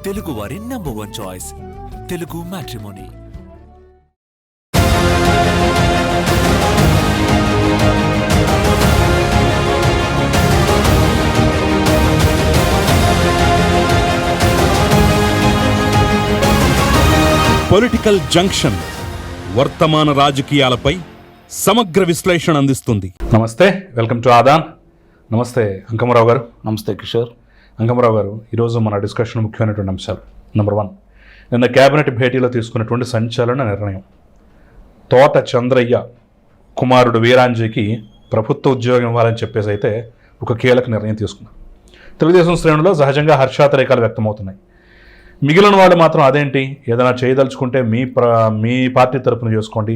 తెలుగు వారి number 1 choice Telugu matrimony. Political junction వర్తమాన రాజకీయాలపై సమగ్ర విశ్లేషణ అందిస్తుంది. నమస్తే, వెల్కమ్ టు ఆదాన్. నమస్తే అంకమరావు గారు. నమస్తే కిషోర్. అంకమరావు గారు, ఈరోజు మన డిస్కషన్ ముఖ్యమైనటువంటి అంశాలు. నెంబర్ 1, నిన్న కేబినెట్ భేటీలో తీసుకున్నటువంటి సంచలన నిర్ణయం. తోట చంద్రయ్య కుమారుడు వీరాంజీకి ప్రభుత్వ ఉద్యోగం ఇవ్వాలని చెప్పేసి అయితే ఒక కీలక నిర్ణయం తీసుకున్నారు. తెలుగుదేశం శ్రేణులో సహజంగా హర్షాతిరేకాలు వ్యక్తమవుతున్నాయి. మిగిలిన వాళ్ళు మాత్రం అదేంటి, ఏదైనా చేయదలుచుకుంటే మీ పార్టీ తరపున చేసుకోండి,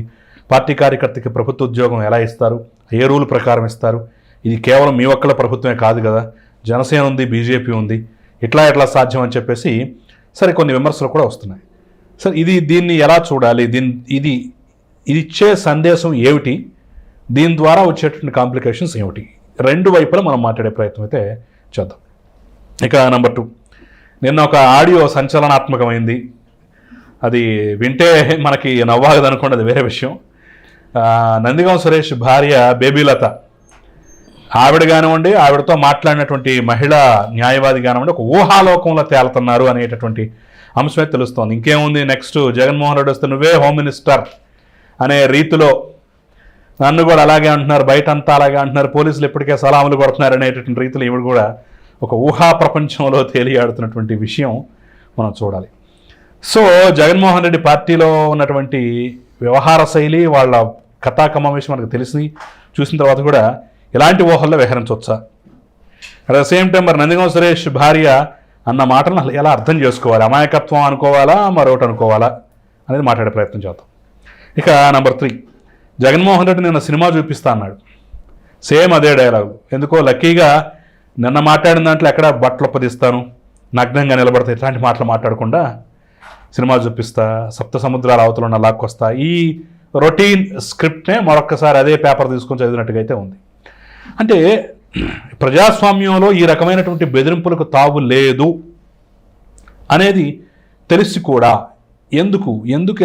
పార్టీ కార్యకర్తకి ప్రభుత్వ ఉద్యోగం ఎలా ఇస్తారు, ఏ రూల్ ప్రకారం ఇస్తారు, ఇది కేవలం మీ ఒక్కళ్ళ ప్రభుత్వమే కాదు కదా, జనసేన ఉంది, బీజేపీ ఉంది, ఎట్లా సాధ్యం అని చెప్పేసి సరే కొన్ని విమర్శలు కూడా వస్తున్నాయి. సరే దీన్ని ఎలా చూడాలి, ఇది ఇచ్చే సందేశం ఏమిటి, దీని ద్వారా వచ్చేటువంటి కాంప్లికేషన్స్ ఏమిటి, రెండు వైపులా మనం మాట్లాడే ప్రయత్నం అయితే చేద్దాం. ఇక నెంబర్ 2, నిన్న ఒక ఆడియో సంచలనాత్మకమైంది. అది వింటే మనకి నవ్వాగదు అనుకోండి, అది వేరే విషయం. నందిగం సురేష్ భార్య బేబీలత, ఆవిడ కానివ్వండి, ఆవిడతో మాట్లాడినటువంటి మహిళా న్యాయవాది కానివ్వండి, ఒక ఊహాలోకంలో తేలుతున్నారు అనేటటువంటి అంశమే తెలుస్తోంది. ఇంకేముంది, నెక్స్ట్ జగన్మోహన్ రెడ్డి వస్తే నువ్వే హోమ్ మినిస్టర్ అనే రీతిలో నన్ను కూడా అలాగే అంటున్నారు, బయట అంతా అలాగే అంటున్నారు, పోలీసులు ఇప్పటికే సలాములు కొడుతున్నారు అనేటటువంటి రీతిలో ఈవిడ కూడా ఒక ఊహా ప్రపంచంలో తేలియాడుతున్నటువంటి విషయం మనం చూడాలి. సో జగన్మోహన్ రెడ్డి పార్టీలో ఉన్నటువంటి వ్యవహార శైలి, వాళ్ళ కథాకమావేశం మనకు చూసిన తర్వాత కూడా ఇలాంటి ఊహల్లో విహరించవచ్చా? అట్ ద సేమ్ టైం మరి నందిగం సురేష్ భార్య అన్న మాటలను ఎలా అర్థం చేసుకోవాలి, అమాయకత్వం అనుకోవాలా మరొకటి అనుకోవాలా అనేది మాట్లాడే ప్రయత్నం చేద్దాం. ఇక నెంబర్ 3, జగన్మోహన్ రెడ్డి నిన్న సినిమా చూపిస్తా అన్నాడు. సేమ్ అదే డైలాగు. ఎందుకో లక్కీగా నిన్న మాట్లాడిన దాంట్లో ఎక్కడ బట్టలు ఒప్పదిస్తాను, నగ్నంగా నిలబడతా, ఇట్లాంటి మాటలు మాట్లాడకుండా సినిమా చూపిస్తా, సప్త సముద్రాల అవతల ఉన్న లాక్కొస్తా, ఈ రొటీన్ స్క్రిప్ట్నే మరొక్కసారి అదే పేపర్ తీసుకొని చదివినట్టుగా అయితే ఉంది. అంటే ప్రజాస్వామ్యంలో ఈ రకమైనటువంటి బెదిరింపులకు తావు లేదు అనేది తెలిసి కూడా ఎందుకు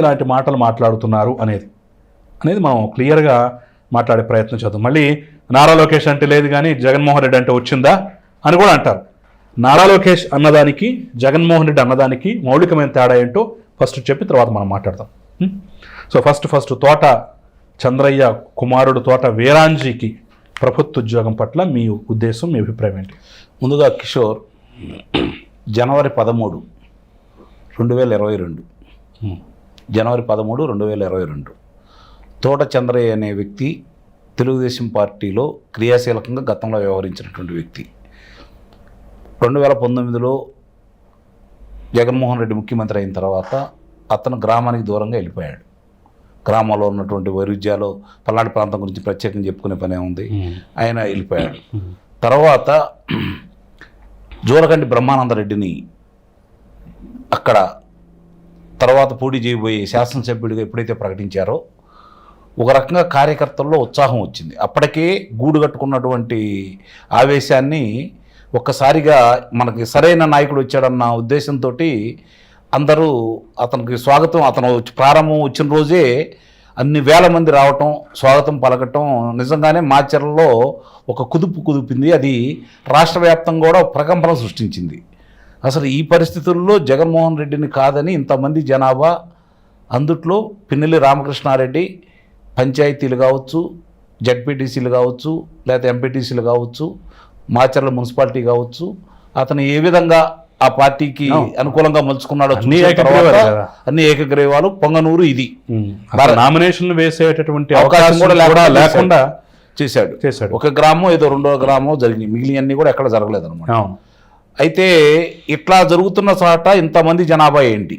ఇలాంటి మాటలు మాట్లాడుతున్నారు అనేది మనం క్లియర్గా మాట్లాడే ప్రయత్నం చేద్దాం. మళ్ళీ నారా లోకేష్ అంటే లేదు కానీ జగన్మోహన్ రెడ్డి అంటే వచ్చిందా అని కూడా అంటారు. నారా లోకేష్ అన్నదానికి జగన్మోహన్ రెడ్డి అన్నదానికి మౌలికమైన తేడా ఏంటో ఫస్ట్ చెప్పి తర్వాత మనం మాట్లాడదాం. సో ఫస్ట్ తోట చంద్రయ్య కుమారుడు తోట వీరాంజీకి ప్రభుత్వ ఉద్యోగం పట్ల మీ ఉద్దేశం, మీ అభిప్రాయం ఏంటి? ముందుగా కిషోర్, జనవరి 13, 2022 జనవరి 13, 2022 తోట చంద్రయ్య అనే వ్యక్తి తెలుగుదేశం పార్టీలో క్రియాశీలకంగా గతంలో వ్యవహరించినటువంటి వ్యక్తి. 2019లో జగన్మోహన్ రెడ్డి ముఖ్యమంత్రి అయిన తర్వాత అతను గ్రామానికి దూరంగా వెళ్ళిపోయాడు. గ్రామంలో ఉన్నటువంటి వైరుధ్యాలు, పల్నాడు ప్రాంతం గురించి ప్రత్యేకంగా చెప్పుకునే పనే ఉంది, ఆయన వెళ్ళిపోయాడు. తర్వాత జోలకంటి బ్రహ్మానందరెడ్డిని అక్కడ తర్వాత పోటీ చేయబోయే శాసనసభ్యుడిగా ఎప్పుడైతే ప్రకటించారో ఒక రకంగా కార్యకర్తల్లో ఉత్సాహం వచ్చింది. అప్పటికే గూడు కట్టుకున్నటువంటి ఆవేశాన్ని ఒక్కసారిగా మనకి సరైన నాయకుడు వచ్చాడన్న ఉద్దేశంతో అందరూ అతనికి స్వాగతం, అతను ప్రారంభం వచ్చిన రోజే అన్ని వేల మంది రావటం, స్వాగతం పలకటం నిజంగానే మాచర్లలో ఒక కుదిపింది. అది రాష్ట్ర వ్యాప్తంగా కూడా ప్రకంపన సృష్టించింది. అసలు ఈ పరిస్థితుల్లో జగన్మోహన్ రెడ్డిని కాదని ఇంతమంది జనాభా, అందుట్లో పిన్నెల్లి రామకృష్ణారెడ్డి పంచాయతీలు కావచ్చు, జడ్పీటీసీలు కావచ్చు, లేకపోతే ఎంపీటీసీలు కావచ్చు, మాచర్ల మున్సిపాలిటీ కావచ్చు, అతను ఏ విధంగా ఆ పార్టీకి అనుకూలంగా మలుచుకున్నాడో అన్ని ఏకగ్రీవాలు. పొంగనూరు ఇది నామినేషన్లు వేసేటటువంటి అవకాశం కూడా లేకుండా చేశాడు. ఒక గ్రామం ఏదో 2వ గ్రామం జరిగినాయి, మిగిలినవన్నీ కూడా ఎక్కడ జరగలేదు అనమాట. అయితే ఇట్లా జరుగుతున్న చోట ఇంతమంది జనాభా ఏంటి,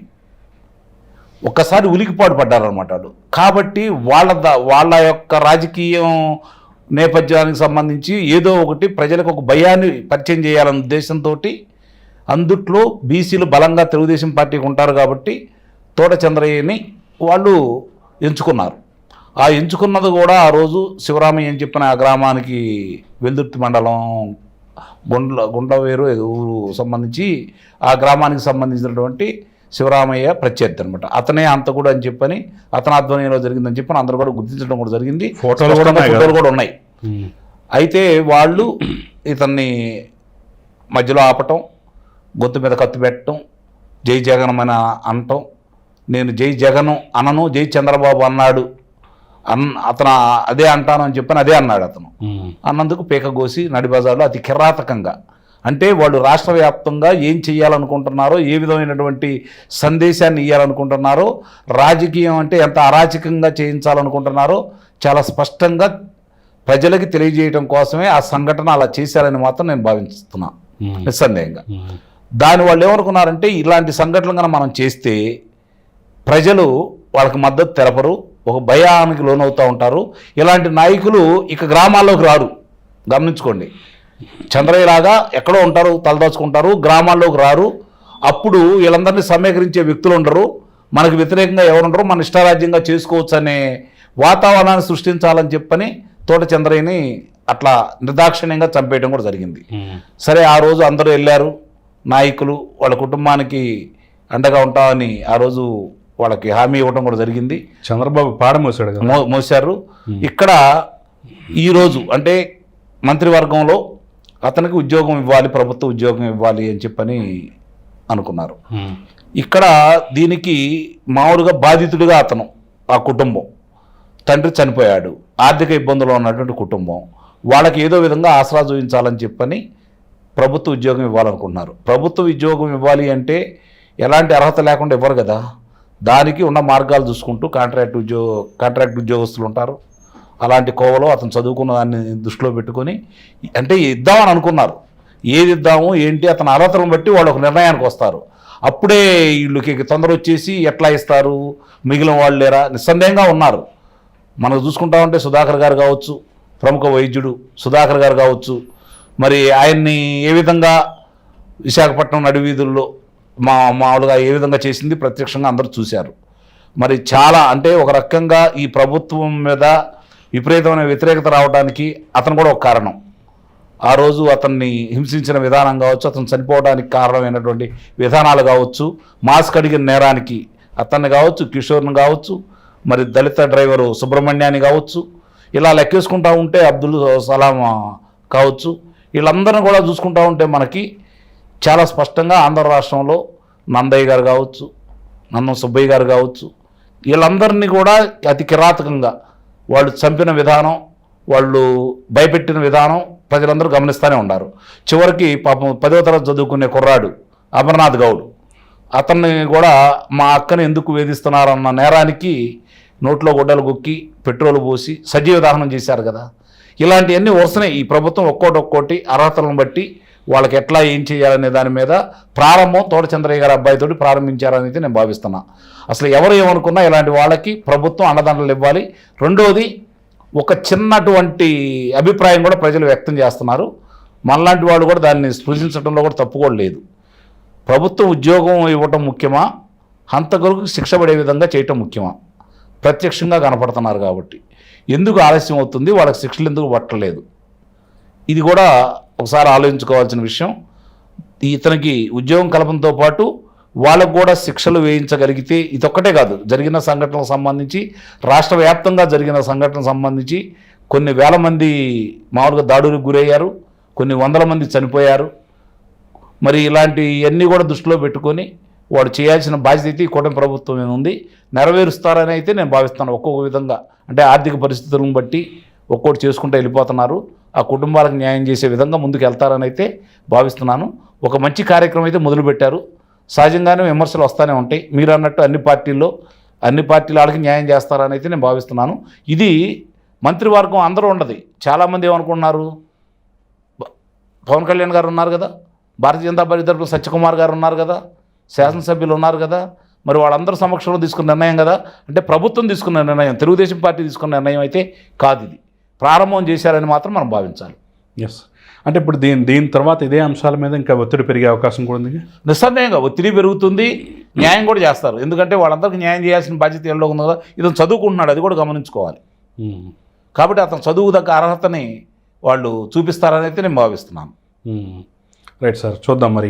ఒక్కసారి ఉలికిపాటు పడ్డారనమాట వాళ్ళు. కాబట్టి వాళ్ళ యొక్క రాజకీయం నేపథ్యానికి సంబంధించి ఏదో ఒకటి ప్రజలకు ఒక భయాన్ని పరిచయం చేయాలన్న ఉద్దేశంతో, అందుట్లో బీసీలు బలంగా తెలుగుదేశం పార్టీకి ఉంటారు కాబట్టి తోట చంద్రయ్యని వాళ్ళు ఎంచుకున్నారు. ఆ ఎంచుకున్నది కూడా ఆ రోజు శివరామయ్య అని చెప్పిన ఆ గ్రామానికి వెల్దుర్తి మండలం గుండ్లవేరు ఊరు సంబంధించి ఆ గ్రామానికి సంబంధించినటువంటి శివరామయ్య ప్రత్యర్థి అనమాట. అతనే హంతకుడు అని చెప్పని అతని ఆధ్వర్యంలో జరిగిందని చెప్పని అందరూ కూడా గుర్తించడం కూడా జరిగింది. ఫోటోలు కూడా ఉన్నాయి. అయితే వాళ్ళు ఇతన్ని మధ్యలో ఆపటం, గొంతు మీద కత్తి పెట్టడం, జై జగన్ అని అనటం, నేను జై జగన్ అనను జై చంద్రబాబు అన్నాడు అతను అదే అంటాను అని చెప్పని అదే అన్నాడు. అతను అన్నందుకు పీకగోసి నడిబజార్లో అతి కిరాతకంగా, అంటే వాళ్ళు రాష్ట్ర వ్యాప్తంగా ఏం చేయాలనుకుంటున్నారో, ఏ విధమైనటువంటి సందేశాన్ని ఇవ్వాలనుకుంటున్నారో, రాజకీయం అంటే ఎంత అరాచకంగా చేయించాలనుకుంటున్నారో చాలా స్పష్టంగా ప్రజలకి తెలియజేయడం కోసమే ఆ సంఘటన అలా చేశారని మాత్రం నేను భావిస్తున్నా నిస్సందేహంగా. దాని వాళ్ళు ఏమనుకున్నారంటే ఇలాంటి సంఘటనలు కనుక మనం చేస్తే ప్రజలు వాళ్ళకి మద్దతు తెలపరు, ఒక భయానికి లోనవుతూ ఉంటారు. ఇలాంటి నాయకులు ఇక గ్రామాల్లోకి రారు. గమనించుకోండి, చంద్రయ్యలాగా ఎక్కడో ఉంటారు, తలదాచుకుంటారు, గ్రామాల్లోకి రారు. అప్పుడు వీళ్ళందరినీ సమీకరించే వ్యక్తులు ఉండరు, మనకు వ్యతిరేకంగా ఎవరుండరు, మన ఇష్టారాజ్యంగా చేసుకోవచ్చు అనే వాతావరణాన్ని సృష్టించాలని చెప్పని తోట చంద్రయ్యని అట్లా నిర్దాక్షిణ్యంగా చంపేయడం కూడా జరిగింది. సరే, ఆ రోజు అందరూ వెళ్ళారు, నాయకులు వాళ్ళ కుటుంబానికి అండగా ఉంటామని ఆ రోజు వాళ్ళకి హామీ ఇవ్వడం కూడా జరిగింది. చంద్రబాబు పాడ మోసాడు కదా, మోసారు. ఇక్కడ ఈరోజు అంటే మంత్రివర్గంలో అతనికి ఉద్యోగం ఇవ్వాలి, ప్రభుత్వ ఉద్యోగం ఇవ్వాలి అని చెప్పని అనుకున్నారు. ఇక్కడ దీనికి మామూలుగా బాధితుడిగా అతను, ఆ కుటుంబం, తండ్రి చనిపోయాడు, ఆర్థిక ఇబ్బందులు ఉన్నటువంటి కుటుంబం, వాళ్ళకి ఏదో విధంగా ఆసరా చూపించాలని చెప్పని ప్రభుత్వ ఉద్యోగం ఇవ్వాలనుకుంటున్నారు. ప్రభుత్వ ఉద్యోగం ఇవ్వాలి అంటే ఎలాంటి అర్హత లేకుండా ఇవ్వరు కదా, దానికి ఉన్న మార్గాలు చూసుకుంటూ కాంట్రాక్ట్ ఉద్యోగస్తులు ఉంటారు. అలాంటి కోవలో అతను చదువుకున్న దాన్ని దృష్టిలో పెట్టుకొని అంటే ఇద్దామని అనుకున్నారు. ఏది ఇద్దాము ఏంటి అతని అర్హతలను బట్టి వాళ్ళు ఒక నిర్ణయానికి వస్తారు. అప్పుడే వీళ్ళకి తొందర వచ్చేసి ఎట్లా ఇస్తారు, మిగిలిన వాళ్ళు లేరా, నిస్సందేహంగా ఉన్నారు. మనకు చూసుకుంటా ఉంటే సుధాకర్ గారు కావచ్చు, ప్రముఖ వైద్యుడు సుధాకర్ గారు కావచ్చు, మరి ఆయన్ని ఏ విధంగా విశాఖపట్నం నడివీధుల్లో మామూలుగా ఏ విధంగా చేసింది ప్రత్యక్షంగా అందరూ చూశారు. మరి చాలా అంటే ఒక రకంగా ఈ ప్రభుత్వం మీద విపరీతమైన వ్యతిరేకత రావడానికి అతను కూడా ఒక కారణం. ఆ రోజు అతన్ని హింసించిన విధానం కావచ్చు, అతను చనిపోవడానికి కారణమైనటువంటి విధానాలు కావచ్చు, మాస్క్ అడిగిన నేరానికి అతన్ని కావచ్చు, కిషోర్ని కావచ్చు, మరి దళిత డ్రైవరు సుబ్రహ్మణ్యాన్ని కావచ్చు, ఇలా లెక్కేసుకుంటూ ఉంటే అబ్దుల్ సలాం కావచ్చు, వీళ్ళందరినీ కూడా చూసుకుంటూ ఉంటే మనకి చాలా స్పష్టంగా ఆంధ్ర రాష్ట్రంలో నందయ్య గారు కావచ్చు, నందం సుబ్బయ్య గారు కావచ్చు, వీళ్ళందరినీ కూడా అతి కిరాతకంగా వాళ్ళు చంపిన విధానం, వాళ్ళు భయపెట్టిన విధానం ప్రజలందరూ గమనిస్తూనే ఉన్నారు. చివరికి పాపం 10వ తరగతి చదువుకునే కుర్రాడు అమర్నాథ్ గౌడ్, అతన్ని కూడా మా అక్కని ఎందుకు వేధిస్తున్నారన్న నేరానికి నోట్లో గుడ్డలు గుక్కి పెట్రోల్ పోసి సజీవ దహనం చేశారు కదా. ఇలాంటివన్నీ వరుసనే ఈ ప్రభుత్వం ఒక్కోటి అర్హతలను బట్టి వాళ్ళకి ఎట్లా ఏం చేయాలనే దాని మీద ప్రారంభం తోట చంద్రయ్య గారి అబ్బాయితోటి ప్రారంభించారనేది నేను భావిస్తున్నా. అసలు ఎవరు ఏమనుకున్నా ఇలాంటి వాళ్ళకి ప్రభుత్వం అండదండలు ఇవ్వాలి. రెండోది, ఒక చిన్నటువంటి అభిప్రాయం కూడా ప్రజలు వ్యక్తం చేస్తున్నారు. మనలాంటి వాళ్ళు కూడా దాన్ని స్పృశించడంలో కూడా తప్పు కూడా లేదు. ప్రభుత్వ ఉద్యోగం ఇవ్వటం ముఖ్యమా, హంతకులకు శిక్ష పడే విధంగా చేయటం ముఖ్యమా? ప్రత్యక్షంగా కనపడుతున్నారు కాబట్టి ఎందుకు ఆలస్యం అవుతుంది, వాళ్ళకి శిక్షలు ఎందుకు పట్టలేదు? ఇది కూడా ఒకసారి ఆలోచించుకోవాల్సిన విషయం. ఇతనికి ఉద్యోగం కల్పనతో పాటు వాళ్ళకు కూడా శిక్షలు వేయించగలిగితే, ఇదొక్కటే కాదు, జరిగిన సంఘటనలకు సంబంధించి రాష్ట్ర వ్యాప్తంగా జరిగిన సంఘటనకు సంబంధించి కొన్ని వేల మంది మామూలుగా దాడులకు గురయ్యారు, కొన్ని వందల మంది చనిపోయారు. మరి ఇలాంటివన్నీ కూడా దృష్టిలో పెట్టుకొని వాడు చేయాల్సిన బాధ్యత ఈ కూటమి ప్రభుత్వం ఉంది, నెరవేరుస్తారని అయితే నేను భావిస్తాను. ఒక్కొక్క విధంగా అంటే ఆర్థిక పరిస్థితులను బట్టి ఒక్కోటి చేసుకుంటూ వెళ్ళిపోతున్నారు. ఆ కుటుంబాలకు న్యాయం చేసే విధంగా ముందుకు వెళ్తారని అయితే భావిస్తున్నాను. ఒక మంచి కార్యక్రమం అయితే మొదలుపెట్టారు. సహజంగానే విమర్శలు వస్తూనే ఉంటాయి. మీరు అన్నట్టు అన్ని పార్టీల వాళ్ళకి న్యాయం చేస్తారని అయితే నేను భావిస్తున్నాను. ఇది మంత్రివర్గం అందరూ ఉండదు. చాలామంది ఏమనుకుంటున్నారు, పవన్ కళ్యాణ్ గారు ఉన్నారు కదా, భారతీయ జనతా పార్టీ తరఫున సత్యకుమార్ గారు ఉన్నారు కదా, శాసనసభ్యులు ఉన్నారు కదా, మరి వాళ్ళందరూ సమక్షంలో తీసుకున్న నిర్ణయం కదా. అంటే ప్రభుత్వం తీసుకున్న నిర్ణయం, తెలుగుదేశం పార్టీ తీసుకున్న నిర్ణయం అయితే కాదు. ఇది ప్రారంభం చేశారని మాత్రం మనం భావించాలి. ఎస్, అంటే ఇప్పుడు దీని తర్వాత ఇదే అంశాల మీద ఇంకా ఒత్తిడి పెరిగే అవకాశం కూడా ఉంది. నిస్సందేహంగా ఒత్తిడి పెరుగుతుంది, న్యాయం కూడా చేస్తారు. ఎందుకంటే వాళ్ళందరికీ న్యాయం చేయాల్సిన బాధ్యత ఎల్లో ఉంది కదా. ఇతను చదువుకుంటున్నాడు, అది కూడా గమనించుకోవాలి. కాబట్టి అతను చదువు దగ్గర అర్హతని వాళ్ళు చూపిస్తారని అయితే నేను భావిస్తున్నాను. రైట్ సార్, చూద్దాం మరి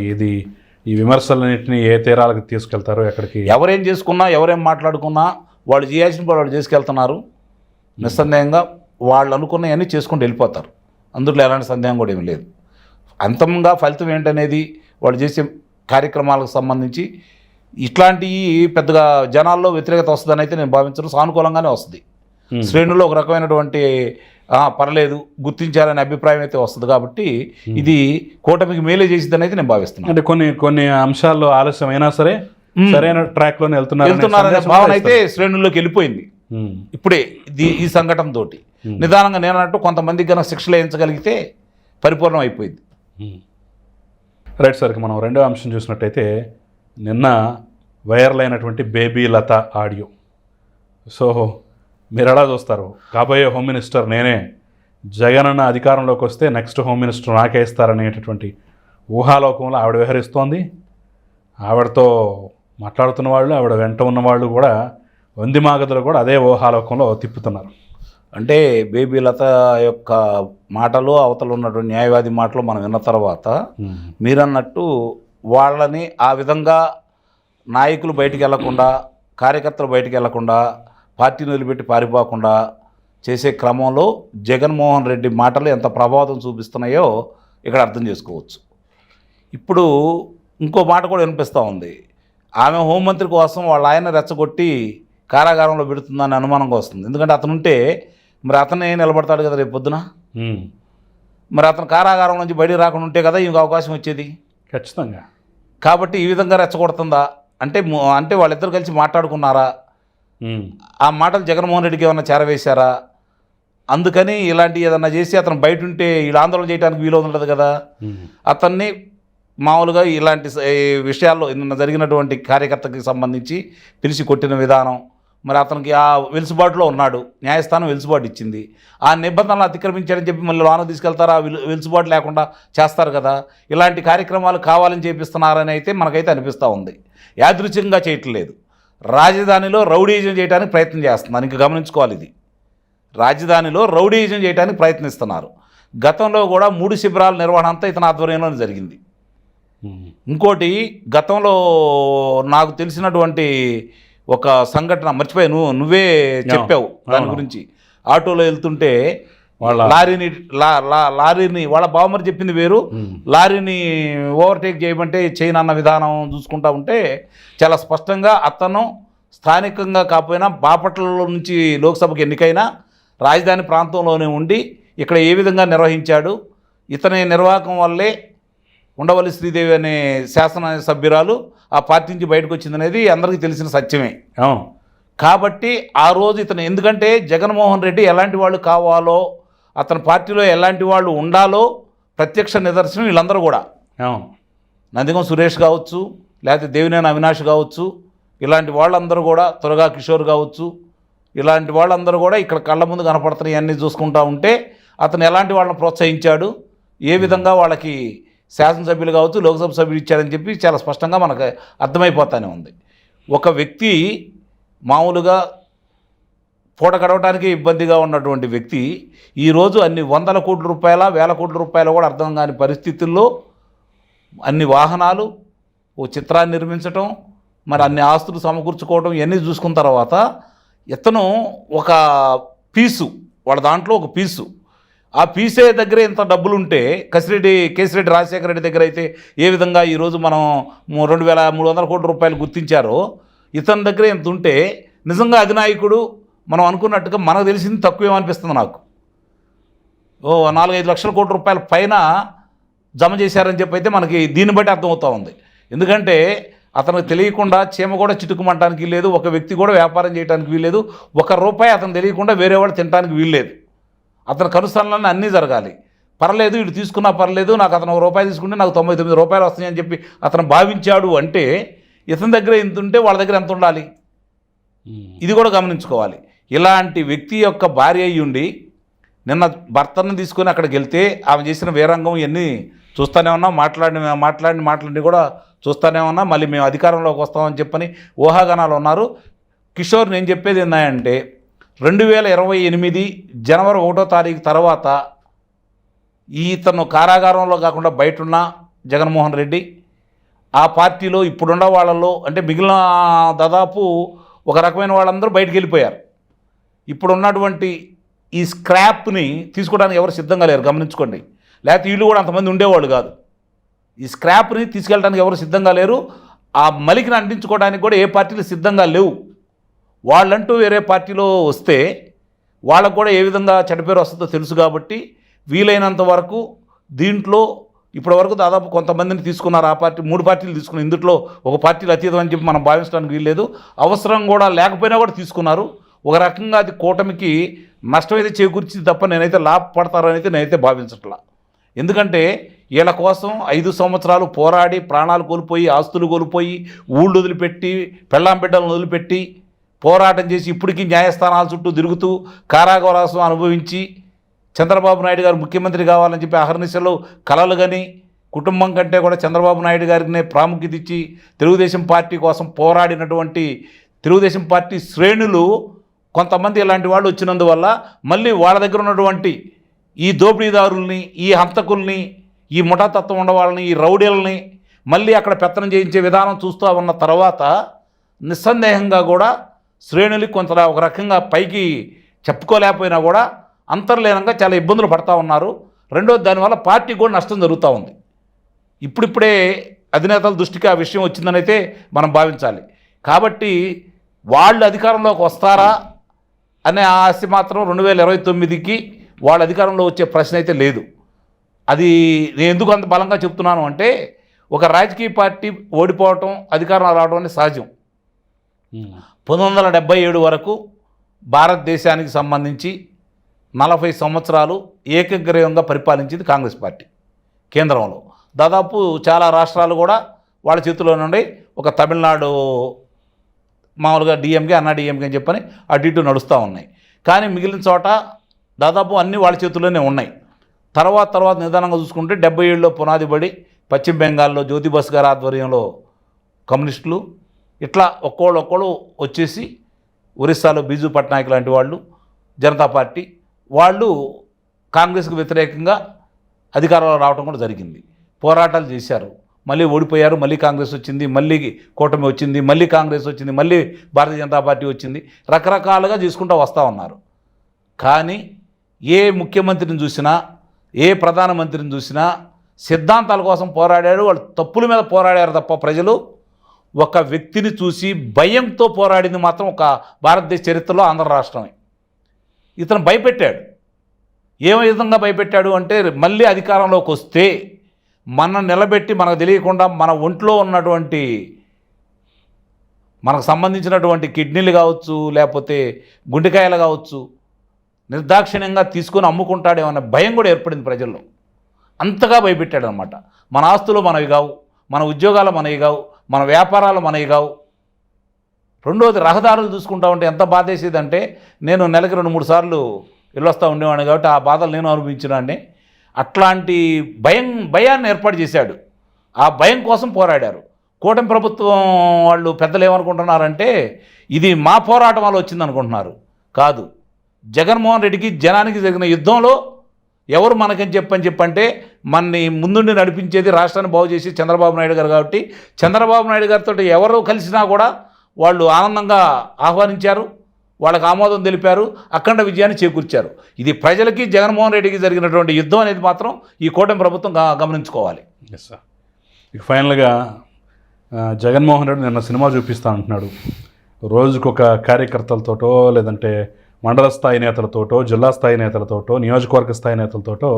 ఈ విమర్శలన్నింటినీ ఏ తీరాలకు తీసుకెళ్తారో, ఎక్కడికి ఎవరేం చేసుకున్నా ఎవరేం మాట్లాడుకున్నా వాళ్ళు చేయాల్సిన వాళ్ళు చేసుకెళ్తున్నారు. నిస్సందేహంగా వాళ్ళు అనుకున్నవన్నీ చేసుకుంటూ వెళ్ళిపోతారు. అందులో ఎలాంటి సందేహం కూడా ఏమీ లేదు. అంతిమంగా ఫలితం ఏంటనేది వాళ్ళు చేసే కార్యక్రమాలకు సంబంధించి ఇట్లాంటివి పెద్దగా జనాల్లో వ్యతిరేకత వస్తుందని అయితే నేను భావించను. సానుకూలంగానే వస్తుంది. శ్రేణుల్లో ఒక రకమైనటువంటి పర్లేదు గుర్తించాలనే అభిప్రాయం అయితే వస్తుంది. కాబట్టి ఇది కూటమికి మేలే చేసిద్దని అయితే నేను భావిస్తున్నాను. అంటే కొన్ని అంశాల్లో ఆలస్యం అయినా సరే సరైన ట్రాక్లోనే వెళ్తున్నారనే భావన అయితే శ్రేణుల్లోకి వెళ్ళిపోయింది. ఇప్పుడే ఈ సంఘటన తోటి నిదానంగా నేను అన్నట్టు కొంతమందికి కనుక శిక్షలు వేయించగలిగితే పరిపూర్ణం అయిపోయింది. రైట్ సార్, మనం రెండో అంశం చూసినట్టయితే నిన్న వైరల్ అయినటువంటి బేబీ లత ఆడియో. సో మీరు ఎలా చూస్తారు? కాబోయే హోమ్ మినిస్టర్ నేనే, జగన్ అన్న అధికారంలోకి వస్తే నెక్స్ట్ హోమ్ మినిస్టర్ నాకే ఇస్తారనేటటువంటి ఊహాలోకంలో ఆవిడ వ్యవహరిస్తోంది. ఆవిడతో మాట్లాడుతున్న వాళ్ళు, ఆవిడ వెంట ఉన్న వాళ్ళు కూడా, వందిమాగదులు కూడా అదే ఊహాలోకంలో తిప్పుతున్నారు. అంటే బేబీ లత యొక్క మాటలు, అవతల ఉన్నటువంటి న్యాయవాది మాటలు మనం విన్న తర్వాత మీరన్నట్టు వాళ్ళని ఆ విధంగా నాయకులు బయటికి వెళ్లకుండా, కార్యకర్తలు బయటికి వెళ్లకుండా, పార్టీని వదిలిపెట్టి పారిపోకుండా చేసే క్రమంలో జగన్మోహన్ రెడ్డి మాటలు ఎంత ప్రభావితం చూపిస్తున్నాయో ఇక్కడ అర్థం చేసుకోవచ్చు. ఇప్పుడు ఇంకో మాట కూడా వినిపిస్తూ ఉంది. ఆమె హోంమంత్రి కోసం వాళ్ళ ఆయన రెచ్చగొట్టి కారాగారంలో పెడుతుందని అనుమానంగా వస్తుంది. ఎందుకంటే అతను ఉంటే మరి అతనే నిలబడతాడు కదా రేపు పొద్దున. మరి అతను కారాగారం నుంచి బయటికి రాకుండా ఉంటే కదా ఇంకొక అవకాశం వచ్చేది. ఖచ్చితంగా. కాబట్టి ఈ విధంగా రెచ్చగొడుతుందా అంటే వాళ్ళిద్దరు కలిసి మాట్లాడుకున్నారా? ఆ మాటలు జగన్మోహన్ రెడ్డికి ఏమన్నా చేరవేశారా? అందుకని ఇలాంటి ఏదన్నా చేసి అతను బయట ఉంటే వీళ్ళు ఆందోళన చేయడానికి వీలు ఉండదు కదా. అతన్ని మామూలుగా ఇలాంటి విషయాల్లో నిన్న జరిగినటువంటి కార్యకర్తకి సంబంధించి పిలిచి కొట్టిన విధానం, మరి అతనికి ఆ వెలుసుబాటులో ఉన్నాడు, న్యాయస్థానం వెలుసుబాటు ఇచ్చింది. ఆ నిబంధనలు అతిక్రమించారని చెప్పి మళ్ళీ లోన తీసుకెళ్తారా? వెలుసుబాటు లేకుండా చేస్తారు కదా. ఇలాంటి కార్యక్రమాలు కావాలని చేపిస్తున్నారని అయితే మనకైతే అనిపిస్తూ ఉంది. యాదృచ్ఛికంగా చేయట్లేదు. రాజధానిలో రౌడీయిజం చేయడానికి ప్రయత్నం చేస్తున్నారు. ఇంకా గమనించుకోవాలి, ఇది రాజధానిలో రౌడీయిజం చేయడానికి ప్రయత్నిస్తున్నారు. గతంలో కూడా 3 శిబిరాల నిర్వహణ అంతా ఇతని ఆధ్వర్యంలోనే జరిగింది. ఇంకోటి గతంలో నాకు తెలిసినటువంటి ఒక సంఘటన మర్చిపోయి నువ్వే చెప్పావు దాని గురించి. ఆటోలో వెళ్తుంటే లారీని వాళ్ళ బావమరి చెప్పింది వేరు, లారీని ఓవర్టేక్ చేయమంటే చైన్ అన్న విధానం చూసుకుంటా ఉంటే చాలా స్పష్టంగా అతను స్థానికంగా కాకపోయినా బాపట్ల నుంచి లోక్సభకు ఎన్నికైనా రాజధాని ప్రాంతంలోనే ఉండి ఇక్కడ ఏ విధంగా నిర్వహించాడు, ఇతని నిర్వాహకం వల్లే ఉండవల్లి శ్రీదేవి అనే శాసనసభ్యురాలు ఆ పార్టీ నుంచి బయటకు వచ్చిందనేది అందరికీ తెలిసిన సత్యమే. కాబట్టి ఆ రోజు ఇతను, ఎందుకంటే జగన్మోహన్ రెడ్డి ఎలాంటి వాళ్ళు కావాలో, అతని పార్టీలో ఎలాంటి వాళ్ళు ఉండాలో ప్రత్యక్ష నిదర్శనం వీళ్ళందరూ కూడా. నందిగం సురేష్ కావచ్చు, లేకపోతే దేవినేని అవినాష్ కావచ్చు, ఇలాంటి వాళ్ళందరూ కూడా, త్వరగా కిషోర్ కావచ్చు, ఇలాంటి వాళ్ళందరూ కూడా ఇక్కడ కళ్ళ ముందు కనపడుతున్నాయి అన్నీ చూసుకుంటూ ఉంటే అతను ఎలాంటి వాళ్ళని ప్రోత్సహించాడు, ఏ విధంగా వాళ్ళకి శాసనసభ్యులు కావచ్చు, లోక్సభ సభ్యులు ఇచ్చారని చెప్పి చాలా స్పష్టంగా మనకు అర్థమైపోతానే ఉంది. ఒక వ్యక్తి మామూలుగా పూట గడవటానికి ఇబ్బందిగా ఉన్నటువంటి వ్యక్తి ఈరోజు అన్ని 100 కోట్ల రూపాయల 1000 కోట్ల రూపాయలు కూడా అర్థం కాని పరిస్థితుల్లో అన్ని వాహనాలు, ఓ చిత్రాన్ని నిర్మించటం, మరి అన్ని ఆస్తులు సమకూర్చుకోవడం ఇవన్నీ చూసుకున్న తర్వాత ఇతను ఒక పీసు, వాళ్ళ దాంట్లో ఒక పీసు, ఆ పీసే దగ్గర ఇంత డబ్బులు ఉంటే కేసిరెడ్డి రాజశేఖర రెడ్డి దగ్గర అయితే ఏ విధంగా ఈరోజు మనం 2300 కోట్ల రూపాయలు గుర్తించారో ఇతని దగ్గర ఎంత ఉంటే నిజంగా అధినాయకుడు మనం అనుకున్నట్టుగా మనకు తెలిసింది తక్కువేమనిపిస్తుంది నాకు. 4-5 లక్షల కోట్ల రూపాయల పైన జమ చేశారని చెప్పి అయితే మనకి దీన్ని బట్టి అర్థమవుతూ ఉంది. ఎందుకంటే అతనికి తెలియకుండా చీమ కూడా చిటుకుమంటానికి వీల్లేదు, ఒక వ్యక్తి కూడా వ్యాపారం చేయడానికి వీల్లేదు, 1 రూపాయి అతను తెలియకుండా వేరే వాళ్ళు తినడానికి వీల్లేదు. అతని కనుసరణలన్నీ అన్నీ జరగాలి. పర్లేదు వీడు తీసుకున్నా పర్లేదు, నాకు అతను 1 రూపాయి తీసుకుంటే నాకు 99 రూపాయలు వస్తాయని చెప్పి అతను భావించాడు అంటే ఇతని దగ్గర ఎంత ఉంటే వాళ్ళ దగ్గర ఎంత ఉండాలి, ఇది కూడా గమనించుకోవాలి. ఇలాంటి వ్యక్తి యొక్క భార్య అయ్యుండి నిన్న భర్తను తీసుకొని అక్కడికి వెళ్తే ఆమె చేసిన వీరంగం ఇవన్నీ చూస్తూనే ఉన్నా, మాట్లాడి కూడా చూస్తూనే ఉన్నా. మళ్ళీ మేము అధికారంలోకి వస్తామని చెప్పని ఊహాగానాలు ఉన్నారు. కిషోర్, నేను చెప్పేది ఏంటంటే 2028 జనవరి 1వ తారీఖు తర్వాత ఇతను కారాగారంలో కాకుండా బయట ఉన్న జగన్మోహన్ రెడ్డి ఆ పార్టీలో ఇప్పుడున్న వాళ్ళలో అంటే మిగిలిన దాదాపు ఒక రకమైన వాళ్ళందరూ బయటికి వెళ్ళిపోయారు. ఇప్పుడు ఉన్నటువంటి ఈ స్క్రాప్ని తీసుకోవడానికి ఎవరు సిద్ధంగా లేరు, గమనించుకోండి. లేకపోతే వీళ్ళు కూడా అంతమంది ఉండేవాళ్ళు కాదు. ఈ స్క్రాప్ని తీసుకెళ్ళడానికి ఎవరు సిద్ధంగా లేరు. ఆ మలికిని అంటించుకోవడానికి కూడా ఏ పార్టీలు సిద్ధంగా లేవు. వాళ్ళంటూ వేరే పార్టీలో వస్తే వాళ్ళకు కూడా ఏ విధంగా చెడ్డపేరు వస్తుందో తెలుసు కాబట్టి వీలైనంత వరకు దీంట్లో ఇప్పటివరకు దాదాపు కొంతమందిని తీసుకున్నారు. ఆ పార్టీ 3 పార్టీలు తీసుకున్నారు. ఇందులో ఒక పార్టీలు అతీతం అని చెప్పి మనం భావించడానికి వీల్లేదు. అవసరం కూడా లేకపోయినా కూడా తీసుకున్నారు. ఒక రకంగా అది కూటమికి నష్టమైతే చేకూర్చింది తప్ప నేనైతే లాభపడతారని అయితే నేనైతే భావించట్లా. ఎందుకంటే వీళ్ళ కోసం 5 సంవత్సరాలు పోరాడి ప్రాణాలు కోల్పోయి ఆస్తులు కోల్పోయి ఊళ్ళు వదిలిపెట్టి పెళ్ళాం బిడ్డలను వదిలిపెట్టి పోరాటం చేసి ఇప్పటికీ న్యాయస్థానాల చుట్టూ తిరుగుతూ కారాగారవాసం అనుభవించి చంద్రబాబు నాయుడు గారు ముఖ్యమంత్రి కావాలని చెప్పి అహర్నిశలు కలలు కానీ కుటుంబం కంటే కూడా చంద్రబాబు నాయుడు గారినే ప్రాముఖ్యత ఇచ్చి తెలుగుదేశం పార్టీ కోసం పోరాడినటువంటి తెలుగుదేశం పార్టీ శ్రేణులు కొంతమంది ఇలాంటి వాళ్ళు వచ్చినందువల్ల మళ్ళీ వాళ్ళ దగ్గర ఉన్నటువంటి ఈ దోపిడీదారుల్ని, ఈ హంతకుల్ని, ఈ ముఠాతత్వం ఉన్న వాళ్ళని, ఈ రౌడీలని మళ్ళీ అక్కడ పెత్తనం చేయించే విధానం చూస్తూ ఉన్న తర్వాత నిస్సందేహంగా కూడా శ్రేణులకి కొంత ఒక రకంగా పైకి చెప్పుకోలేకపోయినా కూడా అంతర్లీనంగా చాలా ఇబ్బందులు పడతా ఉన్నారు. రెండోది దానివల్ల పార్టీ కూడా నష్టం జరుగుతూ ఉంది. ఇప్పుడిప్పుడే అధినేతల దృష్టికి ఆ విషయం వచ్చిందని అయితే మనం భావించాలి. కాబట్టి వాళ్ళు అధికారంలోకి వస్తారా అనే ఆశ మాత్రం 2029కి వాళ్ళ అధికారంలో వచ్చే ప్రశ్న అయితే లేదు. అది నేను ఎందుకు అంత బలంగా చెప్తున్నాను అంటే ఒక రాజకీయ పార్టీ ఓడిపోవటం అధికారం రావడం అనేది సహజం. 1977 వరకు భారతదేశానికి సంబంధించి 40 సంవత్సరాలు ఏకగ్రీవంగా పరిపాలించింది కాంగ్రెస్ పార్టీ కేంద్రంలో. దాదాపు చాలా రాష్ట్రాలు కూడా వాళ్ళ చేతిలో నుండి ఒక తమిళనాడు మామూలుగా డిఎంకే అన్నా డిఎంకే అని చెప్పని అటు ఇటు నడుస్తూ ఉన్నాయి. కానీ మిగిలిన చోట దాదాపు అన్నీ వాళ్ళ చేతుల్లోనే ఉన్నాయి. తర్వాత నిదానంగా చూసుకుంటే 77లో పునాది పడి పశ్చిమ బెంగాల్లో జ్యోతి బసు గారి ఆధ్వర్యంలో కమ్యూనిస్టులు ఇట్లా ఒక్కోళ్ళు వచ్చేసి ఒరిస్సాలో బిజు పట్నాయక్ లాంటి వాళ్ళు జనతా పార్టీ వాళ్ళు కాంగ్రెస్కు వ్యతిరేకంగా అధికారంలో రావడం కూడా జరిగింది. పోరాటాలు చేశారు, మళ్ళీ ఓడిపోయారు, మళ్ళీ కాంగ్రెస్ వచ్చింది, మళ్ళీ కూటమి వచ్చింది, మళ్ళీ కాంగ్రెస్ వచ్చింది, మళ్ళీ భారతీయ జనతా పార్టీ వచ్చింది. రకరకాలుగా చేసుకుంటూ వస్తూ ఉన్నారు. కానీ ఏ ముఖ్యమంత్రిని చూసినా ఏ ప్రధానమంత్రిని చూసినా సిద్ధాంతాల కోసం పోరాడారు. వాళ్ళు తప్పుల మీద పోరాడారు తప్ప ప్రజలు ఒక వ్యక్తిని చూసి భయంతో పోరాడింది మాత్రం ఒక భారతదేశ చరిత్రలో ఆంధ్ర రాష్ట్రమే. ఇతను భయపెట్టాడు. ఏ విధంగా భయపెట్టాడు అంటే మళ్ళీ అధికారంలోకి వస్తే మనం నిలబెట్టి మనకు తెలియకుండా మన ఒంట్లో ఉన్నటువంటి మనకు సంబంధించినటువంటి కిడ్నీలు కావచ్చు లేకపోతే గుండెకాయలు కావచ్చు నిర్దాక్షిణ్యంగా తీసుకొని అమ్ముకుంటాడేమన్న భయం కూడా ఏర్పడింది ప్రజల్లో. అంతగా భయపెట్టాడు అనమాట. మన ఆస్తులు మనవి కావు, మన ఉద్యోగాలు మనవి కావు, మన వ్యాపారాలు మనవి కావు. రెండోది రహదారులు చూసుకుంటా ఉంటే ఎంత బాధేసేదంటే నేను నెలకి 2-3 సార్లు వెళ్ళొస్తూ ఉండేవాడిని కాబట్టి ఆ బాధలు నేను అనుభవించినాన్ని. అట్లాంటి భయాన్ని ఏర్పాటు చేశాడు. ఆ భయం కోసం పోరాడారు. కూటమి ప్రభుత్వం వాళ్ళు పెద్దలు ఏమనుకుంటున్నారంటే ఇది మా పోరాటం వల్ల వచ్చింది అనుకుంటున్నారు. కాదు, జగన్మోహన్ రెడ్డికి జనానికి జరిగిన యుద్ధంలో ఎవరు మనకని చెప్పంటే మనని ముందుండి నడిపించేది రాష్ట్రాన్ని బాగు చేసి చంద్రబాబు నాయుడు గారు కాబట్టి చంద్రబాబు నాయుడు గారితో ఎవరు కలిసినా కూడా వాళ్ళు ఆనందంగా ఆహ్వానించారు, వాళ్ళకి ఆమోదం తెలిపారు, అఖండ విజయాన్ని చేకూర్చారు. ఇది ప్రజలకి జగన్మోహన్ రెడ్డికి జరిగినటువంటి యుద్ధం అనేది మాత్రం ఈ కూటమి ప్రభుత్వం గమనించుకోవాలి. Yes sir. ఇక ఫైనల్గా జగన్మోహన్ రెడ్డి నిన్న సినిమా చూపిస్తా అంటున్నాడు. రోజుకొక కార్యకర్తలతోటో లేదంటే మండల స్థాయి నేతలతోటో జిల్లా స్థాయి నేతలతోటో నియోజకవర్గ స్థాయి నేతలతోటో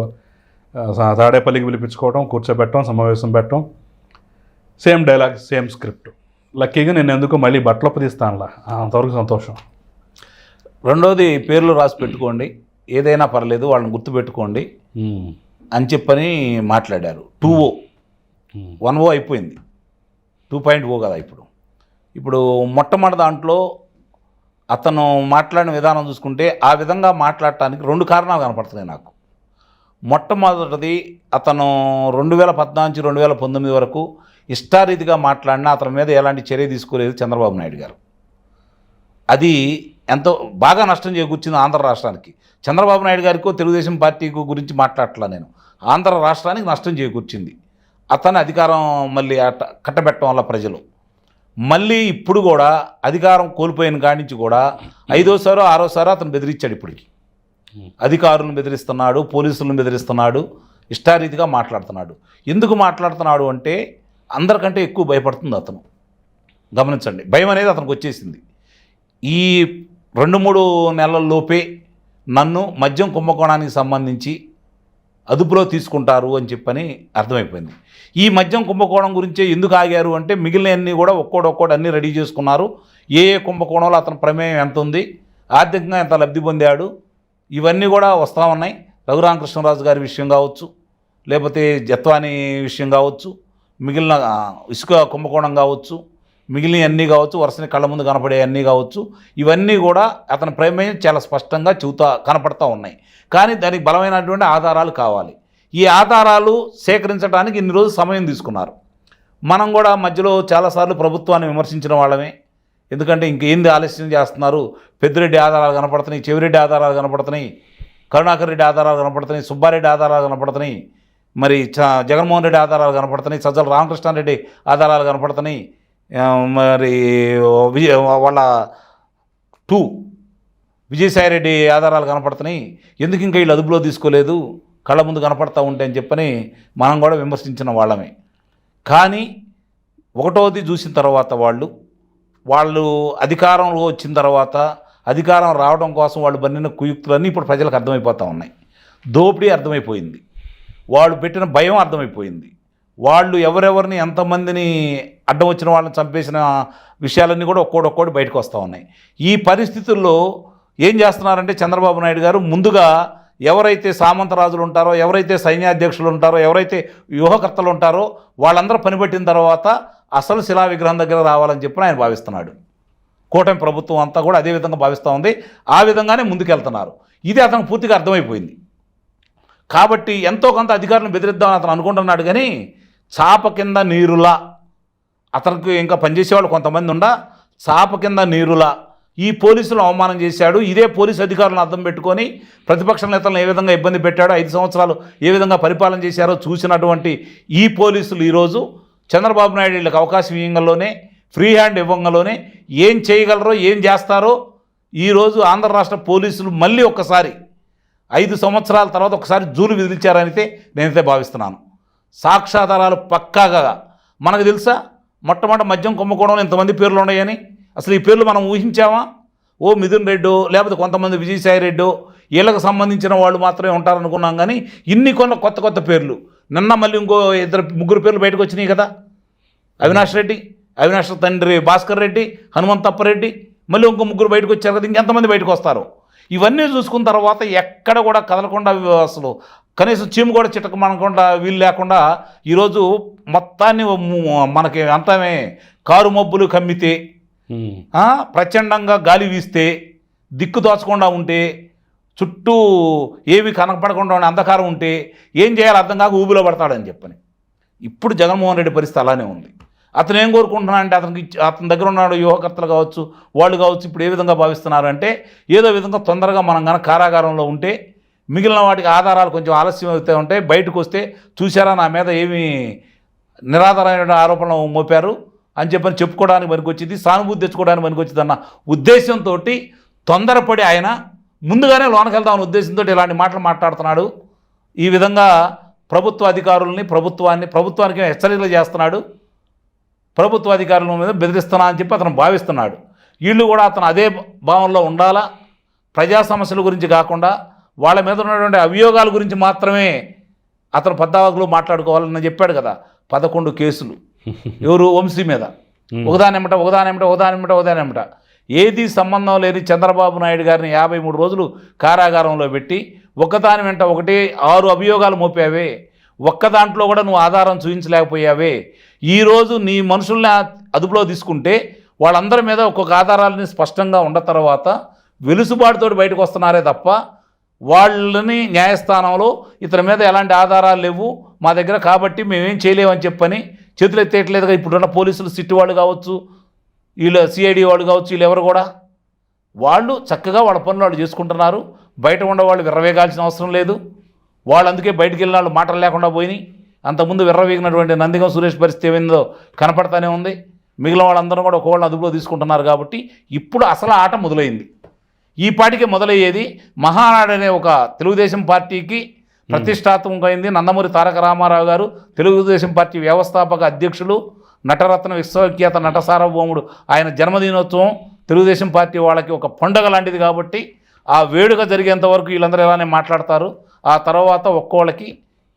తాడేపల్లికి పిలిపించుకోవడం, కూర్చోబెట్టడం, సమావేశం పెట్టడం, సేమ్ డైలాగ్ సేమ్ స్క్రిప్ట్. లక్కీగా నేను ఎందుకు మళ్ళీ బట్టలు తీస్తానులా, అంతవరకు సంతోషం. రెండోది పేర్లు రాసి పెట్టుకోండి, ఏదైనా పర్లేదు వాళ్ళని గుర్తుపెట్టుకోండి అని చెప్పని మాట్లాడారు. 2.0 1.0 అయిపోయింది, 2.0 కదా. ఇప్పుడు మొట్టమొదటి దాంట్లో అతను మాట్లాడిన విధానం చూసుకుంటే ఆ విధంగా మాట్లాడటానికి 2 కారణాలు కనపడుతున్నాయి నాకు. మొట్టమొదటిది అతను 2014 నుంచి 2019 వరకు ఇష్టారీతిగా మాట్లాడినా అతని మీద ఎలాంటి చర్య తీసుకోలేదు చంద్రబాబు నాయుడు గారు. అది ఎంతో బాగా నష్టం చేకూర్చింది ఆంధ్ర రాష్ట్రానికి. చంద్రబాబు నాయుడు గారికో తెలుగుదేశం పార్టీ గురించి మాట్లాడట్లా నేను. ఆంధ్ర రాష్ట్రానికి నష్టం చేకూర్చింది. అతని అధికారం మళ్ళీ కట్టబెట్టడం వల్ల ప్రజలు మళ్ళీ ఇప్పుడు కూడా అధికారం కోల్పోయిన కాడి నుంచి కూడా 5వసారో 6వసారో అతను బెదిరించాడు. ఇప్పటికి అధికారులను బెదిరిస్తున్నాడు, పోలీసులను బెదిరిస్తున్నాడు, ఇష్టారీతిగా మాట్లాడుతున్నాడు. ఎందుకు మాట్లాడుతున్నాడు అంటే అందరికంటే ఎక్కువ భయపడుతుంది అతను. గమనించండి, భయం అనేది అతనికి వచ్చేసింది. ఈ 2-3 నెలల్లోపే నన్ను మద్యం కుంభకోణానికి సంబంధించి అదుపులో తీసుకుంటారు అని చెప్పని అర్థమైపోయింది. ఈ మద్యం కుంభకోణం గురించే ఎందుకు ఆగారు అంటే మిగిలినవన్నీ కూడా ఒక్కోడొక్కోటి అన్నీ రెడీ చేసుకున్నారు. ఏ కుంభకోణంలో అతని ప్రమేయం ఎంత ఉంది, ఆర్థికంగా ఎంత లబ్ధి పొందాడు, ఇవన్నీ కూడా వస్తూ ఉన్నాయి. రఘురామకృష్ణరాజు గారి విషయం కావచ్చు, లేకపోతే జత్వాని విషయం కావచ్చు, మిగిలిన ఇసుక కుంభకోణం కావచ్చు, మిగిలిన అన్నీ కావచ్చు, వరుసని కళ్ళ ముందు కనపడే అన్నీ కావచ్చు, ఇవన్నీ కూడా అతని ప్రమేయం చాలా స్పష్టంగా కనపడతా ఉన్నాయి. కానీ దానికి బలమైనటువంటి ఆధారాలు కావాలి. ఈ ఆధారాలు సేకరించడానికి ఇన్ని రోజులు సమయం తీసుకున్నారు. మనం కూడా మధ్యలో చాలాసార్లు ప్రభుత్వాన్ని విమర్శించిన వాళ్ళమే. ఎందుకంటే ఇంకేంది ఆలస్యం చేస్తున్నారు, పెద్దిరెడ్డి ఆధారాలు కనపడుతున్నాయి, చెవిరెడ్డి ఆధారాలు కనపడుతున్నాయి, కరుణాకర్ రెడ్డి ఆధారాలు కనపడుతున్నాయి, సుబ్బారెడ్డి ఆధారాలు కనపడుతున్నాయి, మరి జగన్మోహన్ రెడ్డి ఆధారాలు కనపడుతున్నాయి, సజ్జల రామకృష్ణారెడ్డి ఆధారాలు కనపడుతున్నాయి, మరి వాళ్ళ 2 విజయసాయిరెడ్డి ఆధారాలు కనపడుతున్నాయి. ఎందుకు ఇంకా వీళ్ళు అదుపులో తీసుకోలేదు, కళ్ళ ముందు కనపడతా ఉంటే అని చెప్పని మనం కూడా విమర్శించిన వాళ్ళమే. కానీ ఒకటోది చూసిన తర్వాత వాళ్ళు అధికారంలో వచ్చిన తర్వాత అధికారం రావడం కోసం వాళ్ళు బన్నిన కుయుక్తులన్నీ ఇప్పుడు ప్రజలకు అర్థమైపోతూ ఉన్నాయి. దోపిడీ అర్థమైపోయింది, వాళ్ళు పెట్టిన భయం అర్థమైపోయింది, వాళ్ళు ఎవరెవరిని ఎంతమందిని అడ్డం వచ్చిన వాళ్ళని చంపేసిన విషయాలన్నీ కూడా ఒక్కోటి బయటకు వస్తూ ఉన్నాయి. ఈ పరిస్థితుల్లో ఏం చేస్తున్నారంటే చంద్రబాబు నాయుడు గారు ముందుగా ఎవరైతే సామంతరాజులు ఉంటారో, ఎవరైతే సైన్యాధ్యక్షులు ఉంటారో, ఎవరైతే వ్యూహకర్తలు ఉంటారో వాళ్ళందరూ పనిపెట్టిన తర్వాత అసలు శిలా విగ్రహం దగ్గర రావాలని చెప్పి ఆయన భావిస్తున్నాడు. కూటమి ప్రభుత్వం అంతా కూడా అదే విధంగా భావిస్తూ ఉంది. ఆ విధంగానే ముందుకెళ్తున్నారు. ఇది అతనికి పూర్తిగా అర్థమైపోయింది. కాబట్టి ఎంతో కొంత అధికారులను బెదిరిద్దామని అతను అనుకుంటున్నాడు. కానీ చాప కింద నీరులా అతనికి ఇంకా పనిచేసేవాళ్ళు కొంతమంది చాప కింద నీరులా ఈ పోలీసులు అవమానం చేశాడు. ఇదే పోలీసు అధికారులను అర్థం పెట్టుకొని ప్రతిపక్ష నేతలను ఏ విధంగా ఇబ్బంది పెట్టాడో, 5 సంవత్సరాలు ఏ విధంగా పరిపాలన చేశారో చూసినటువంటి ఈ పోలీసులు ఈరోజు చంద్రబాబు నాయుడు వీళ్ళకి అవకాశం ఇవ్వడంలోనే, ఫ్రీ హ్యాండ్ ఇవ్వడంలోనే ఏం చేయగలరో, ఏం చేస్తారో ఈరోజు ఆంధ్ర రాష్ట్ర పోలీసులు మళ్ళీ ఒక్కసారి 5 సంవత్సరాల తర్వాత ఒకసారి జూలు విదిలించారనితే నేనైతే భావిస్తున్నాను. సాక్ష్యాధారాలు పక్కాగా మనకు తెలుసా, మొట్టమొదటి మద్యం కుంభకోణంలో ఇంతమంది పేర్లు ఉన్నాయని అసలు ఈ పేర్లు మనం ఊహించామా? ఓ మిథున్ రెడ్డో లేకపోతే కొంతమంది విజయసాయి రెడ్డో వీళ్ళకు సంబంధించిన వాళ్ళు మాత్రమే ఉంటారనుకున్నాం. కానీ ఇన్ని కొత్త పేర్లు నిన్న మళ్ళీ ఇంకో 2-3 పేర్లు బయటకు వచ్చినాయి కదా. అవినాష్ తండ్రి భాస్కర్ రెడ్డి, హనుమంతప్పరెడ్డి, మళ్ళీ ఇంకో 3 బయటకు వచ్చారు కదా. ఇంకెంతమంది బయటకు వస్తారు? ఇవన్నీ చూసుకున్న తర్వాత ఎక్కడ కూడా కదలకుండా అసలు కనీసం చీము కూడా చిట్టకమనకుండా వీలు లేకుండా ఈరోజు మొత్తాన్ని మనకి అంతమే కారు మబ్బులు కమ్మితే, ప్రచండంగా గాలి వీస్తే, దిక్కు దోచకుండా ఉంటే, చుట్టూ ఏవి కనపడకుండా ఉండే అంధకారం ఉంటే ఏం చేయాలో అర్థం కాక ఊబిలో పడతాడని చెప్పని ఇప్పుడు జగన్మోహన్ రెడ్డి పరిస్థితి అలానే ఉంది. అతను ఏం కోరుకుంటున్నాడంటే అతని దగ్గర ఉన్నాడు యువకర్తలు కావచ్చు, వాళ్ళు కావచ్చు, ఇప్పుడు ఏ విధంగా భావిస్తున్నారంటే ఏదో విధంగా తొందరగా మనం కనుక కారాగారంలో ఉంటే మిగిలిన వాటికి ఆధారాలు కొంచెం ఆలస్యం అవుతూ ఉంటాయి, బయటకు వస్తే చూసారా నా మీద ఏమి నిరాధారమైన ఆరోపణలు మోపారు అని చెప్పని చెప్పుకోవడానికి పనికొచ్చింది, సానుభూతి తెచ్చుకోవడానికి పనికొచ్చింది అన్న ఉద్దేశంతో తొందరపడి ఆయన ముందుగానే లోనకి వెళ్దామన్న ఉద్దేశంతో ఇలాంటి మాటలు మాట్లాడుతున్నాడు. ఈ విధంగా ప్రభుత్వ అధికారులని ప్రభుత్వానికి హెచ్చరికలు చేస్తున్నాడు, ప్రభుత్వ అధికారుల మీద బెదిరిస్తున్నా అని చెప్పి అతను భావిస్తున్నాడు. వీళ్ళు కూడా అతను అదే భావంలో ఉండాలా, ప్రజా సమస్యల గురించి కాకుండా వాళ్ళ మీద ఉన్నటువంటి అభియోగాల గురించి మాత్రమే అతను పద్దావకులు మాట్లాడుకోవాలని చెప్పాడు కదా. 11 కేసులు ఎవరు వంశీ మీద, ఒకదానెమ్మట ఏది సంబంధం లేని చంద్రబాబు నాయుడు గారిని 53 రోజులు కారాగారంలో పెట్టి ఒకదాని వెంట ఒకటి 6 అభియోగాలు మోపావే, ఒక్క దాంట్లో కూడా నువ్వు ఆధారం చూపించలేకపోయావే. ఈరోజు నీ మనుషుల్ని అదుపులో తీసుకుంటే వాళ్ళందరి మీద ఒక్కొక్క ఆధారాలని స్పష్టంగా ఉన్న తర్వాత వెలుసుబాటుతో బయటకు వస్తున్నారే తప్ప వాళ్ళని న్యాయస్థానంలో ఇతని మీద ఎలాంటి ఆధారాలు లేవు మా దగ్గర కాబట్టి మేమేం చేయలేమని చెప్పని చేతులు ఎత్తేయట్లేదుగా. ఇప్పుడున్న పోలీసులు సిట్టు వాళ్ళు కావచ్చు, వీళ్ళు సిఐడి వాళ్ళు కావచ్చు, వీళ్ళు ఎవరు కూడా వాళ్ళు చక్కగా వాళ్ళ పనులు వాళ్ళు చేసుకుంటున్నారు. బయట ఉండేవాళ్ళు విర్రవేగాల్సిన అవసరం లేదు. వాళ్ళు అందుకే బయటికి వెళ్ళిన వాళ్ళు మాటలు లేకుండా పోయినాయి. అంతకుముందు విర్రవీగినటువంటి నందిగం సురేష్ పరిస్థితి ఏమైందో కనపడతానే ఉంది. మిగిలిన వాళ్ళందరూ కూడా ఒకవేళ అదుపులో తీసుకుంటున్నారు. కాబట్టి ఇప్పుడు అసలు ఆట మొదలైంది. ఈ పాటికి మొదలయ్యేది మహానాడు అనే ఒక తెలుగుదేశం పార్టీకి ప్రతిష్టాత్మకమైంది. నందమూరి తారక రామారావు గారు తెలుగుదేశం పార్టీ వ్యవస్థాపక అధ్యక్షులు, నటరత్న విశ్వవిఖ్యాత నట సార్వభౌముడు. ఆయన జన్మదినోత్సవం తెలుగుదేశం పార్టీ వాళ్ళకి ఒక పండుగ లాంటిది. కాబట్టి ఆ వేడుక జరిగేంత వరకు వీళ్ళందరూ ఇలానే మాట్లాడతారు. ఆ తర్వాత ఒక్కోళ్ళకి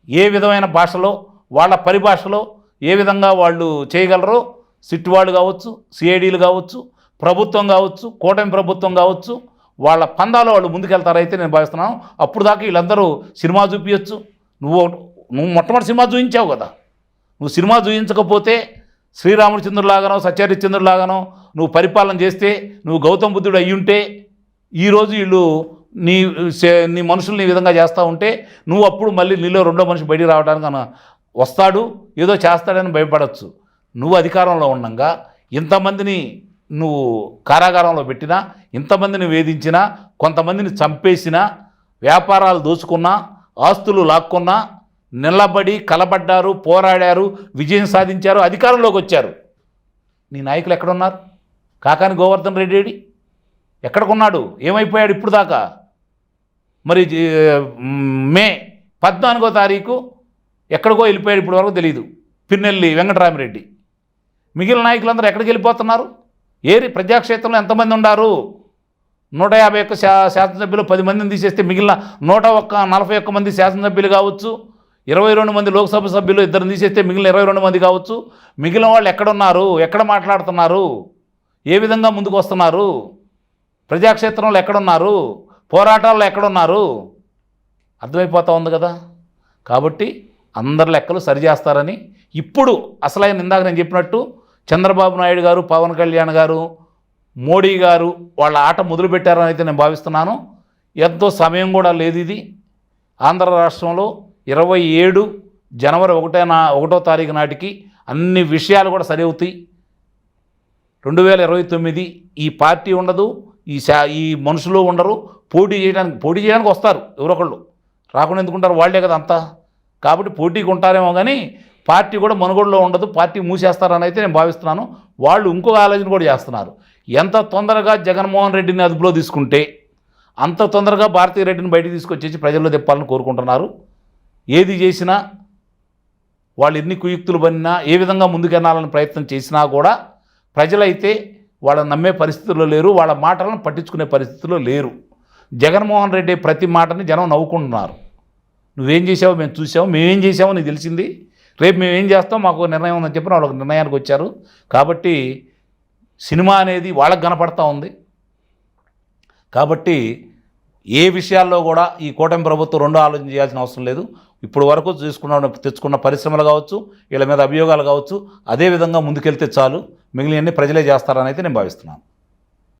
ఏ విధమైన భాషలో, వాళ్ళ పరిభాషలో ఏ విధంగా వాళ్ళు చేయగలరో, సిట్ వాళ్ళు కావచ్చు, సిఐడీలు కావచ్చు, ప్రభుత్వం కావచ్చు, కూటమి ప్రభుత్వం కావచ్చు, వాళ్ళ పందాలో వాళ్ళు ముందుకెళ్తారైతే నేను భావిస్తున్నాను. అప్పుడు దాకా వీళ్ళందరూ సినిమా చూపించచ్చు. నువ్వు మొట్టమొదటి సినిమా చూపించావు కదా. నువ్వు సినిమా చూపించకపోతే శ్రీరామచంద్రులాగానో సత్యహరిశ్చంద్రులాగానో నువ్వు పరిపాలన చేస్తే, నువ్వు గౌతమ బుద్ధుడు అయ్యుంటే, ఈరోజు వీళ్ళు నీ మనుషుల్ని ఈ విధంగా చేస్తూ ఉంటే, నువ్వు అప్పుడు మళ్ళీ నీలో రెండో మనిషి బయటికి రావడానికి వస్తాడు, ఏదో చేస్తాడని భయపడవచ్చు. నువ్వు అధికారంలో ఉండగా ఇంతమందిని నువ్వు కారాగారంలో పెట్టినా, ఇంతమందిని వేధించినా, కొంతమందిని చంపేసినా, వ్యాపారాలు దోచుకున్నా, ఆస్తులు లాక్కున్నా, నిలబడి కలబడ్డారు, పోరాడారు, విజయం సాధించారు, అధికారంలోకి వచ్చారు. నీ నాయకులు ఎక్కడున్నారు? కాకాని గోవర్ధన్ రెడ్డి ఎక్కడికున్నాడు? ఏమైపోయాడు ఇప్పుడు దాకా? మరి మే 14వ తారీఖు ఎక్కడికో వెళ్ళిపోయాడు, ఇప్పటి వరకు తెలియదు. పిన్నెల్లి వెంకటరామిరెడ్డి. మిగిలిన నాయకులందరూ ఎక్కడికి వెళ్ళిపోతున్నారు? ఏరి ప్రజాక్షేత్రంలో ఎంతమంది ఉన్నారు? 151 శాసనసభ్యులు 10 మందిని తీసేస్తే మిగిలిన 141 మంది శాసనసభ్యులు కావచ్చు, 22 మంది లోక్సభ సభ్యులు 2 తీసేస్తే మిగిలిన 22 మంది కావచ్చు. మిగిలిన వాళ్ళు ఎక్కడున్నారు? ఎక్కడ మాట్లాడుతున్నారు? ఏ విధంగా ముందుకు వస్తున్నారు? ప్రజాక్షేత్రంలో ఎక్కడున్నారు? పోరాటాల్లో ఎక్కడున్నారు? అర్థమైపోతూ ఉంది కదా. కాబట్టి అందరి లెక్కలు సరిచేస్తారని ఇప్పుడు అసలైన ఇందాక నేను చెప్పినట్టు చంద్రబాబు నాయుడు గారు, పవన్ కళ్యాణ్ గారు, మోడీ గారు వాళ్ళ ఆట మొదలుపెట్టారని అయితే నేను భావిస్తున్నాను. ఎంతో సమయం కూడా లేదు. ఇది ఆంధ్ర రాష్ట్రంలో 27 జనవరి 1వ తారీఖు నాటికి అన్ని విషయాలు కూడా సరి అవుతాయి. 2029 ఈ పార్టీ ఉండదు, ఈ మనుషులు ఉండరు. పోటీ చేయడానికి వస్తారు ఎవరొకళ్ళు, రాకుండా ఎందుకుంటారు? వాళ్ళే కదా అంతా. కాబట్టి పోటీకి ఉంటారేమో కానీ పార్టీ కూడా మనుగోడులో ఉండదు, పార్టీ మూసేస్తారని అయితే నేను భావిస్తున్నాను. వాళ్ళు ఇంకొక ఆలోచన కూడా చేస్తున్నారు. ఎంత తొందరగా జగన్మోహన్ రెడ్డిని అదుపులో తీసుకుంటే అంత తొందరగా భారతీ రెడ్డిని బయటికి తీసుకొచ్చేసి ప్రజల్లో తిప్పాలని కోరుకుంటున్నారు. ఏది చేసినా, వాళ్ళు ఎన్ని కుయుక్తులు పనినా, ఏ విధంగా ముందుకెళ్ళాలని ప్రయత్నం చేసినా కూడా ప్రజలైతే వాళ్ళని నమ్మే పరిస్థితుల్లో లేరు, వాళ్ళ మాటలను పట్టించుకునే పరిస్థితుల్లో లేరు. జగన్మోహన్ రెడ్డి ప్రతి మాటని జనం నవ్వుకుంటున్నారు. నువ్వేం చేసావో మేము చూసాము, మేమేం చేసామో నీకు తెలిసింది, రేపు మేమేం చేస్తాం మాకు నిర్ణయం ఉందని చెప్పి వాళ్ళకి నిర్ణయానికి వచ్చారు. కాబట్టి సినిమా అనేది వాళ్ళకి కనపడతా ఉంది. కాబట్టి ఏ విషయాల్లో కూడా ఈ కూటమి ప్రభుత్వం రెండో ఆలోచన చేయాల్సిన అవసరం లేదు. ఇప్పుడు వరకు తెచ్చుకున్న పరిశ్రమలు కావచ్చు, వీళ్ళ మీద అభియోగాలు కావచ్చు, అదేవిధంగా ముందుకెళ్తే చాలు, మిగిలినవన్నీ ప్రజలే చేస్తారని అయితే నేను భావిస్తున్నాను.